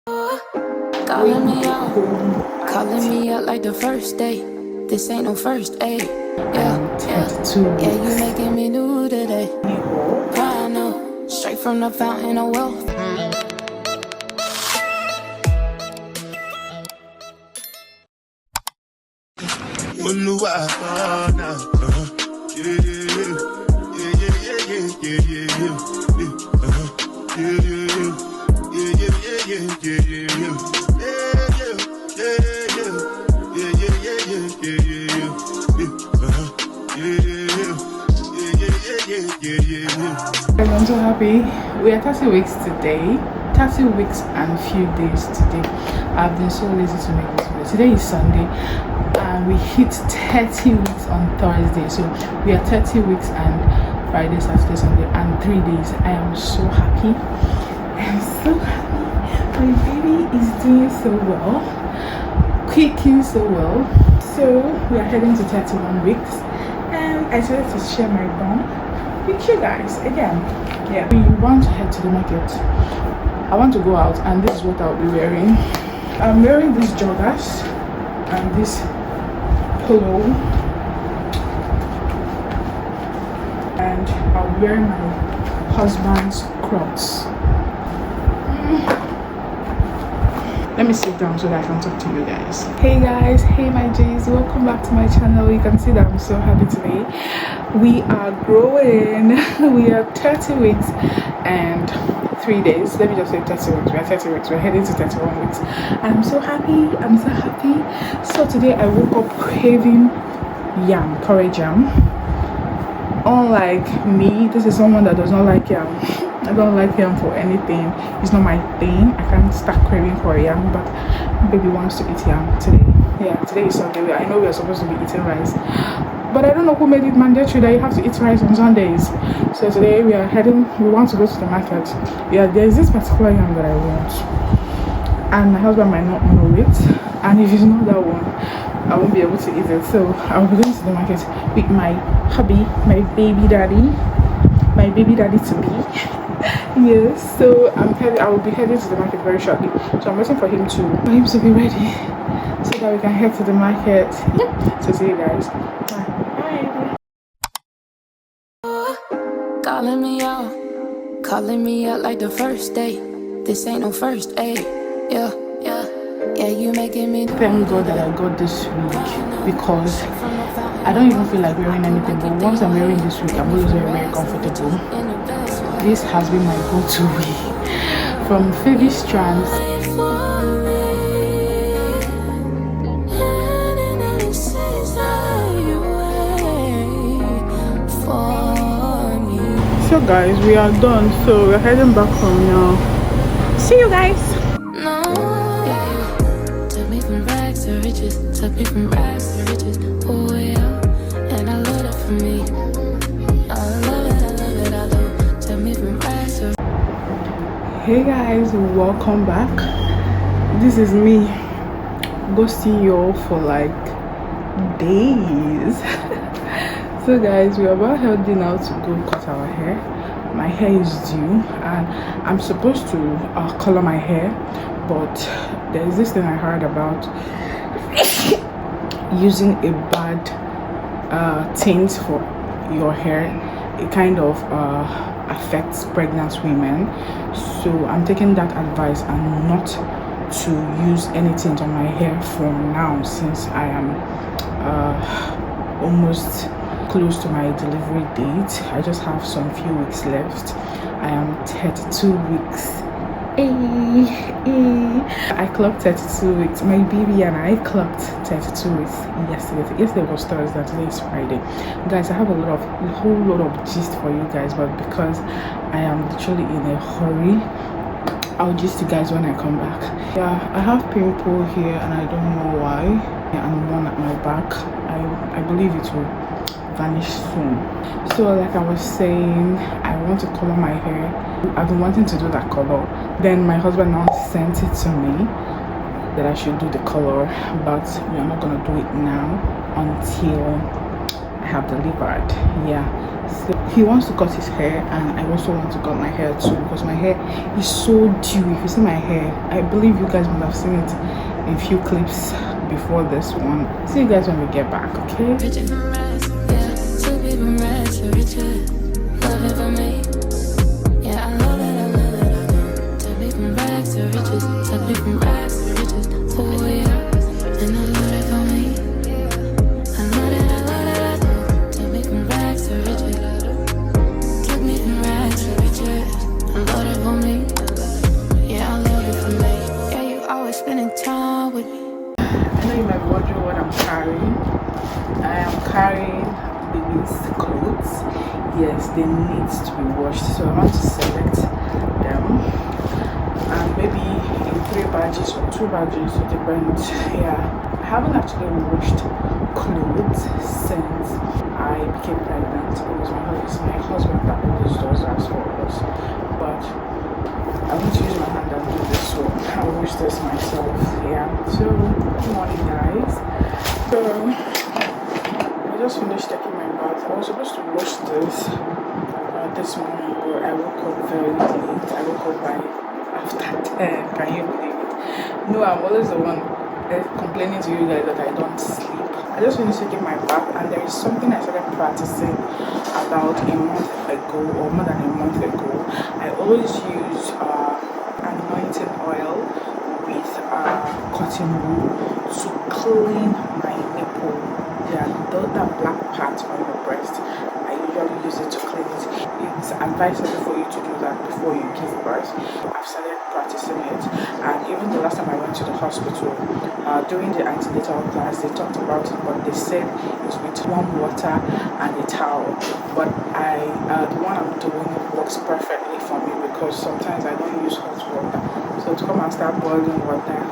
Calling me out like the first day. This ain't no first aid. Yeah, you making me new today. I know, straight from the fountain of wealth. I'm so happy. We are 30 weeks today. 30 weeks and few days today. I've been so lazy to make this video. Today is Sunday and we hit 30 weeks on Thursday. So we are 30 weeks and Friday, Saturday, Sunday and 3 days. I am so happy. I'm so happy. My baby is doing so well. Kicking so well. So we are heading to 31 weeks. And I decided to share my bond with you guys again. Yeah, we want to head to the market. I want to go out and this is what I'll be wearing. I'm wearing these joggers and this polo, and I'll be wearing my husband's Crocs. Let me sit down so that I can talk to you guys. Hey guys, hey my J's, welcome back to my channel. You can see that I'm so happy today. We are growing. We are 30 weeks and 3 days. Let me just say 30 weeks. We are 30 weeks. We're heading to 31 weeks. I'm so happy. I'm so happy. So today I woke up craving yam, porridge yam. Unlike me, this is someone that does not like yam. I don't like yam for anything. It's not my thing. I can't start craving for yam, but baby wants to eat yam today. Yeah, today is Sunday. I know we are supposed to be eating rice, but I don't know who made it mandatory that you have to eat rice on Sundays. So today we are heading. We want to go to the market. Yeah, there is this particular yam that I want, and my husband might not know it. And if it's not that one, I won't be able to eat it. So I'll be going to the market with my hubby, my baby daddy to be. Yes, so I will be heading to the market very shortly. So I'm waiting for him to be ready so that we can head to the market. So see you guys. Bye. Calling me out like the first day. This ain't no first aid. Yeah, you making me. Thank God that I got this week because I don't even feel like wearing anything. But once I'm wearing this week, I'm always very comfortable. This has been my go-to way from Phoebe Strands. So guys, we are done, so we're heading back home now. See you guys. Took me from rags to riches, oh yeah, and I love it for me. Hey guys, welcome back. This is me ghosting you all for like days. So guys, we're about heading out to go cut our hair. My hair is due and I'm supposed to color my hair, but there's this thing I heard about using a bad tint for your hair. It kind of affects pregnant women, so I'm taking that advice and not to use anything on my hair from now, since I am almost close to my delivery date. I just have some few weeks left. I am 32 weeks. I clocked 32 weeks. My baby and I clocked 32 weeks yesterday. Yesterday was Thursday, today is Friday. Guys, I have a whole lot of gist for you guys, but because I am literally in a hurry, I'll gist you guys when I come back. Yeah, I have pimple here and I don't know why, and one at my back. I believe it will vanish soon. So like I was saying, I want to color my hair. I've been wanting to do that color. Then my husband now sent it to me that I should do the color, but we are not gonna do it now until I have delivered. Yeah, so he wants to cut his hair, and I also want to cut my hair too, because my hair is so dewy. If you see my hair, I believe you guys must have seen it in a few clips before this one. See you guys when we get back, okay? Carrying baby's clothes. Yes, they need to be washed, so I want to select them, and maybe in 3 badges or 2 badges, it depends. Yeah, I haven't actually washed clothes since I became pregnant. It was my husband that always does that for us, but I want to use my hand and do this, so I'll wash this myself. Yeah, so good morning guys. So I just finished taking my bath. I was supposed to wash this morning, but I woke up very late. I woke up by after 10. Can you believe it? No, I'm always the one complaining to you guys that I don't sleep. I just finished taking my bath, and there is something I started practicing about a month ago, or more than a month ago. I always use anointing oil with cotton wool to clean my nipple. Yeah, that black part on your breast, I usually use it to clean it. It's advisable for you to do that before you give birth. I've started practicing it, and even the last time I went to the hospital, during the antenatal class, they talked about it, but they said it's with warm water and a towel. But the one I'm doing works perfectly for me, because sometimes I don't use hot water. So to come and start boiling water,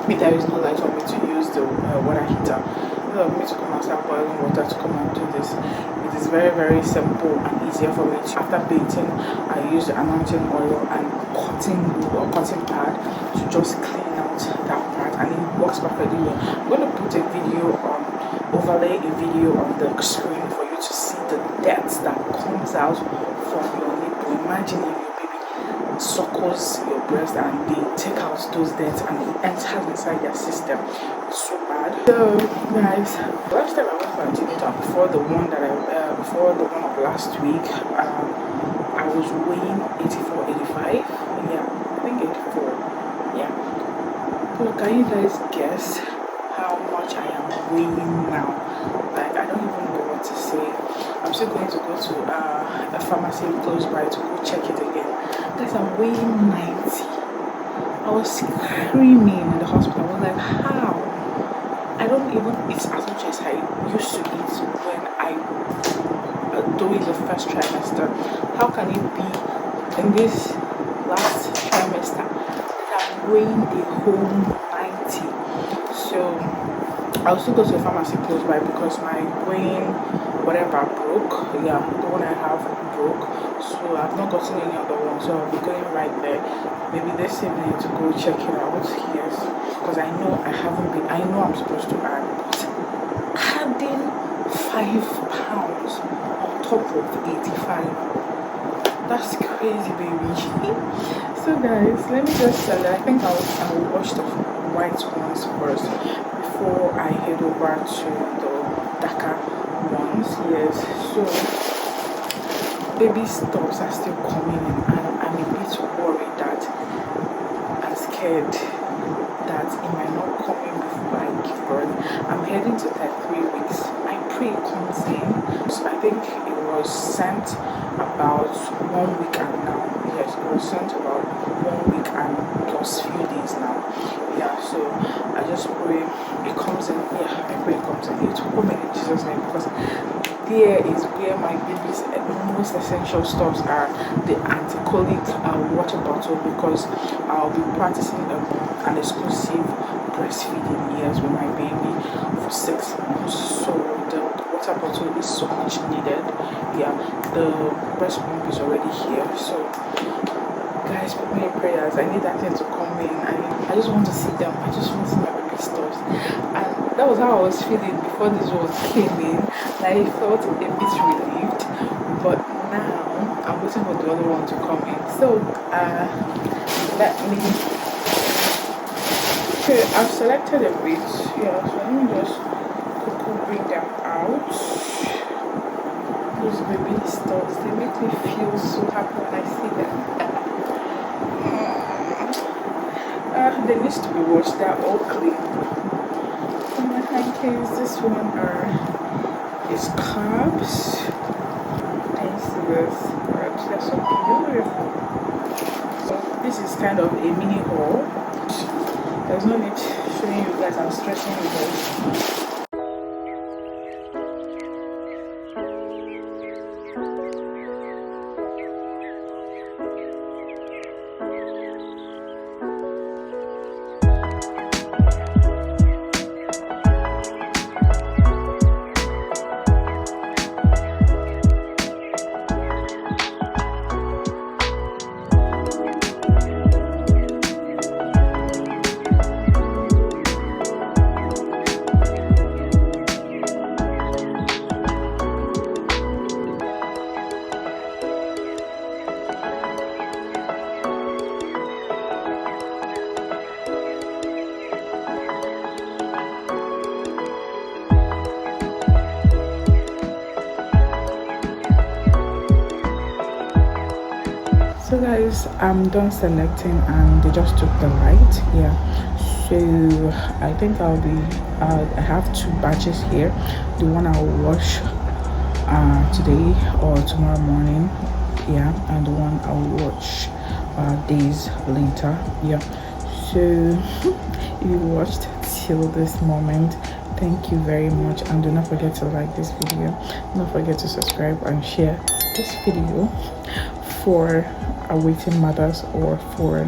if there is no light for me to use the water heater, for me to come and start boiling water to come and do this, it is very, very simple and easier for me to. After bathing, I use the anointing oil and cotton wool or cotton pad to just clean out that part, and it works perfectly well. I'm going to put a video on, overlay a video on the screen for you to see the dirt that comes out from your nipple. Imagine if your baby suckles your breast and they take out those dirt and it enters inside their system. It's so bad. So guys, last time I went for antenatal, before the one of last week, I was weighing 84, 85. Yeah, I think 84. Yeah. So can you guys guess how much I am weighing now? Like, I don't even know what to say. I'm still going to go to a pharmacy close by to go check it again. Guys, I'm weighing 90. I was screaming in the hospital. I was like, how? I don't even eat as much as I used to eat when I doing the first trimester. How can it be in this last trimester that I'm weighing a whole 90? So I'll still go to a pharmacy close by, because my weighing whatever broke. Yeah, the one I have broke, so I've not gotten any other one, so I'll be going right there maybe this evening to go check it out. Yes, because I know I'm supposed to add, but adding 5 pounds on top of the 85, that's crazy, baby. So guys, let me just tell you, I think I'll wash the white ones first before I head over to the darker ones. Yes, so baby stuffs are still coming in, and I'm a bit worried that I'm scared that it might not come in before I give birth. I'm heading to 33 weeks. My pre comes in, so I think it was sent about 1 week and now. Yes, it was sent about 1 week and plus few days now. Yeah, so I just pray it comes in. Yeah, I pray it comes in. It will come in Jesus' name, because there is where my baby's most essential stuffs are. The anti-colic water bottle, because I'll be practicing an exclusive breastfeeding years with my baby for 6 months. So the water bottle is so much needed. Yeah, the breast pump is already here. So guys, put me in prayers. I need that thing to come in. I just want to see them. I just want to see my baby stuffs. And that that was how I was feeling before this was came in. I felt a bit relieved, but now I'm waiting for the other one to come in. So let me. Okay, I've selected a bit. Yeah, so let me just quickly bring them out. Those baby stars, they make me feel so happy when I see them. They need to be washed. They're all clean. In my handcase, this one is COLLABS. Can you see this? They're so beautiful. So this is kind of a mini haul. There's no need showing you guys. I'm stretching you guys. So guys, I'm done selecting and they just took the light. Yeah, so I think I have 2 batches here. The one I'll wash today or tomorrow morning, yeah, and the one I'll wash days later. Yeah, so if you watched till this moment, thank you very much, and do not forget to like this video. Don't forget to subscribe and share this video for awaiting mothers or for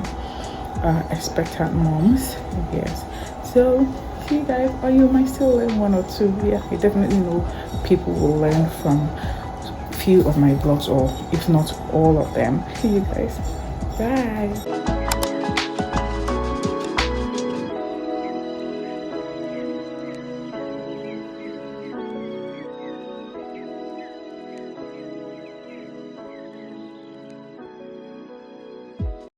expectant moms. Yes, so see you guys. Or you might still learn 1 or 2. Yeah, you definitely know people will learn from few of my vlogs, or if not all of them. See you guys. Bye.